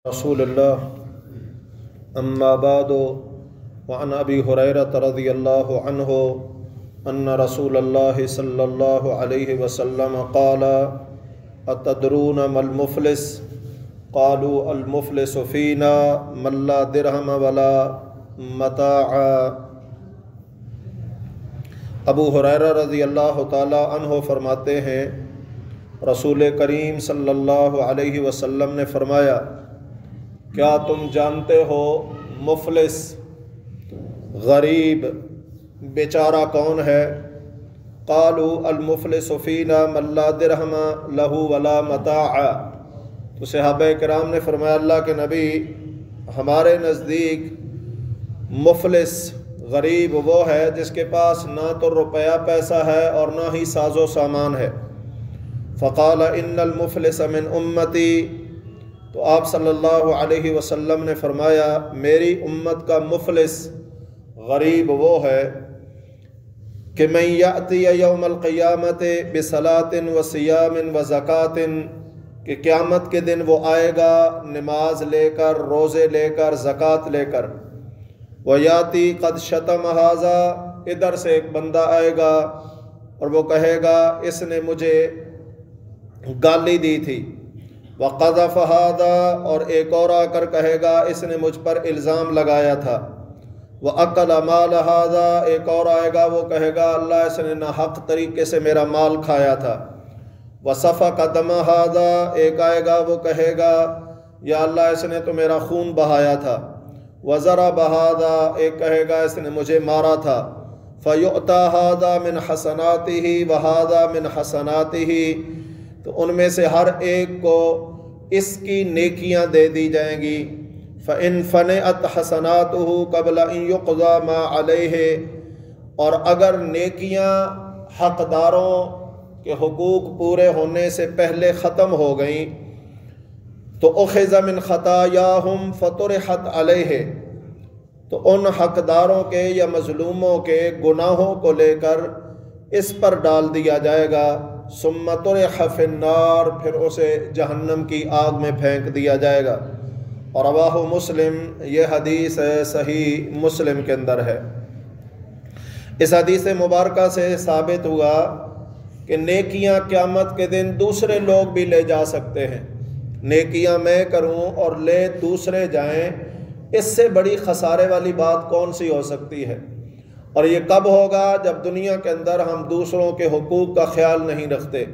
رسول اللہ اما بعد وعن ابی ہریرہ رضی اللہ عنہ ان رسول اللہ صلی اللہ علیہ وسلم قال اتدرون ما المفلس قالوا المفلس فینا من لا درہم ولا متاع۔ ابو ہریرہ رضی اللہ تعالی عنہ فرماتے ہیں رسول کریم صلی اللہ علیہ وسلم نے فرمایا، کیا تم جانتے ہو مفلس غریب بیچارہ کون ہے؟ قالوا المفلس فینا من لا درہم لہ ولا متاع۔ تو صحابہ کرام نے فرمایا، اللہ کے نبی، ہمارے نزدیک مفلس غریب وہ ہے جس کے پاس نہ تو روپیہ پیسہ ہے اور نہ ہی ساز و سامان ہے۔ فقال ان المفلس من امتی، تو آپ صلی اللہ علیہ وسلم نے فرمایا، میری امت کا مفلس غریب وہ ہے کہ من یأتی یوم القیامت بصلاۃ وصیام وزکوٰۃ، کہ قیامت کے دن وہ آئے گا نماز لے کر، روزے لے کر، زکوٰۃ لے کر۔ ویاتی قد شتم ھذا، ادھر سے ایک بندہ آئے گا اور وہ کہے گا اس نے مجھے گالی دی تھی۔ وقذف ھذا، اور ایک اور آ کر کہے گا اس نے مجھ پر الزام لگایا تھا۔ وأکل مال ھذا، ایک اور آئے گا وہ کہے گا اللہ اس نے ناحق طریقے سے میرا مال کھایا تھا۔ وسفک دم ھذا، ایک آئے گا وہ کہے گا یا اللہ اس نے تو میرا خون بہایا تھا۔ وضرب ھذا، ایک کہے گا اس نے مجھے مارا تھا۔ فیؤتی ھذا من حسناتہ وھذا من حسناتہ، تو ان میں سے ہر ایک کو اس کی نیکیاں دے دی جائیں گی۔ فَإِن فَنِعَتْ حَسَنَاتُهُ قَبْلَ أَن يُقْضَى مَا عَلَيْهِ، اور اگر نیکیاں حقداروں کے حقوق پورے ہونے سے پہلے ختم ہو گئیں تو أُخِذَ مِنْ خَطَايَاهُمْ فَطُرِحَتْ عَلَيْهِ، تو ان حقداروں کے یا مظلوموں کے گناہوں کو لے کر اس پر ڈال دیا جائے گا۔ ثم طرح فی النار، پھر اسے جہنم کی آگ میں پھینک دیا جائے گا۔ اور رواہ مسلم، یہ حدیث صحیح مسلم کے اندر ہے۔ اس حدیث مبارکہ سے ثابت ہوا کہ نیکیاں قیامت کے دن دوسرے لوگ بھی لے جا سکتے ہیں۔ نیکیاں میں کروں اور لے دوسرے جائیں، اس سے بڑی خسارے والی بات کون سی ہو سکتی ہے؟ اور یہ کب ہوگا؟ جب دنیا کے اندر ہم دوسروں کے حقوق کا خیال نہیں رکھتے،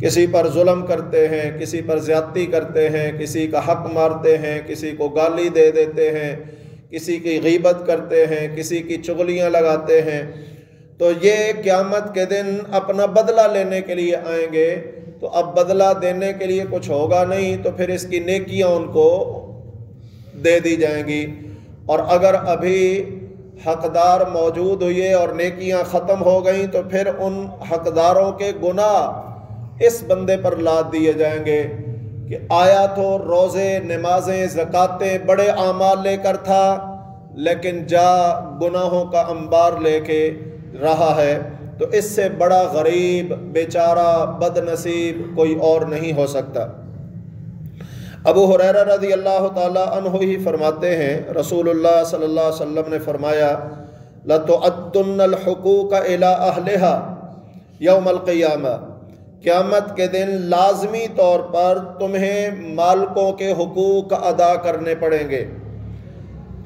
کسی پر ظلم کرتے ہیں، کسی پر زیادتی کرتے ہیں، کسی کا حق مارتے ہیں، کسی کو گالی دے دیتے ہیں، کسی کی غیبت کرتے ہیں، کسی کی چغلیاں لگاتے ہیں، تو یہ قیامت کے دن اپنا بدلہ لینے کے لیے آئیں گے۔ تو اب بدلہ دینے کے لیے کچھ ہوگا نہیں، تو پھر اس کی نیکیاں ان کو دے دی جائیں گی۔ اور اگر ابھی حقدار موجود ہوئے اور نیکیاں ختم ہو گئیں تو پھر ان حقداروں کے گناہ اس بندے پر لاد دیے جائیں گے کہ آیا تو روزے، نمازیں، زکاتیں، بڑے اعمال لے کر تھا، لیکن جا گناہوں کا انبار لے کے رہا ہے۔ تو اس سے بڑا غریب، بیچارہ، بد نصیب کوئی اور نہیں ہو سکتا۔ ابو ہریرہ رضی اللہ تعالی عنہ ہی فرماتے ہیں رسول اللہ صلی اللہ علیہ وسلم نے فرمایا، لَتُؤَدُّنَّ الْحُقُوقَ إِلَىٰ أَهْلِهَا يَوْمَ الْقِيَامَةِ، قیامت کے دن لازمی طور پر تمہیں مالکوں کے حقوق ادا کرنے پڑیں گے۔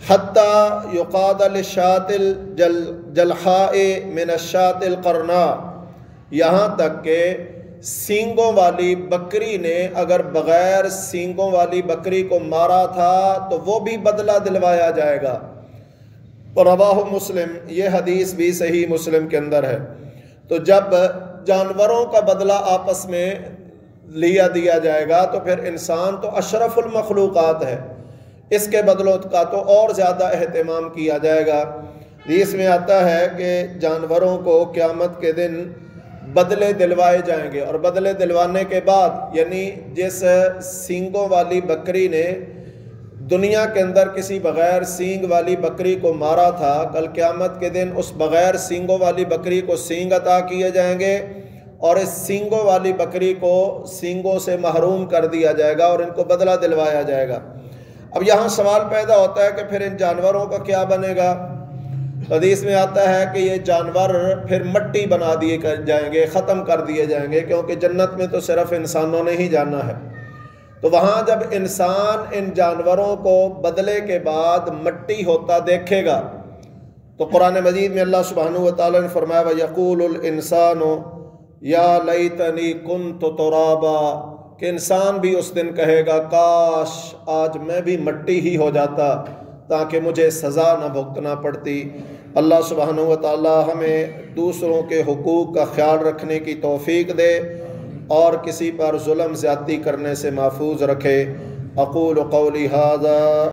حَتَّى يُقَادَ لِلشَّاةِ الْجَلْحَاءِ مِنَ الشَّاةِ الْقَرْنَاءِ، یہاں تک کہ سینگوں والی بکری نے اگر بغیر سینگوں والی بکری کو مارا تھا تو وہ بھی بدلہ دلوایا جائے گا۔ اور رواہ مسلم، یہ حدیث بھی صحیح مسلم کے اندر ہے۔ تو جب جانوروں کا بدلہ آپس میں لیا دیا جائے گا تو پھر انسان تو اشرف المخلوقات ہے، اس کے بدلوں کا تو اور زیادہ اہتمام کیا جائے گا۔ حدیث میں آتا ہے کہ جانوروں کو قیامت کے دن بدلے دلوائے جائیں گے، اور بدلے دلوانے کے بعد، یعنی جس سینگوں والی بکری نے دنیا کے اندر کسی بغیر سینگ والی بکری کو مارا تھا، کل قیامت کے دن اس بغیر سینگوں والی بکری کو سینگ عطا کیے جائیں گے، اور اس سینگوں والی بکری کو سینگوں سے محروم کر دیا جائے گا اور ان کو بدلہ دلوایا جائے گا۔ اب یہاں سوال پیدا ہوتا ہے کہ پھر ان جانوروں کا کیا بنے گا؟ حدیث میں آتا ہے کہ یہ جانور پھر مٹی بنا دیے جائیں گے، ختم کر دیے جائیں گے، کیونکہ جنت میں تو صرف انسانوں نے ہی جانا ہے۔ تو وہاں جب انسان ان جانوروں کو بدلے کے بعد مٹی ہوتا دیکھے گا تو قرآن مجید میں اللہ سبحانہ و تعالیٰ نے فرمایا وَيَقُولُ الْإِنسَانُ يَا لَيْتَنِي كُنْتُ تُرَابًا، کہ انسان بھی اس دن کہے گا کاش آج میں بھی مٹی ہی ہو جاتا تاکہ مجھے سزا نہ بھگتنا پڑتی۔ اللہ سبحانہ و تعالیٰ ہمیں دوسروں کے حقوق کا خیال رکھنے کی توفیق دے اور کسی پر ظلم زیادتی کرنے سے محفوظ رکھے۔ اقول قولی ھذا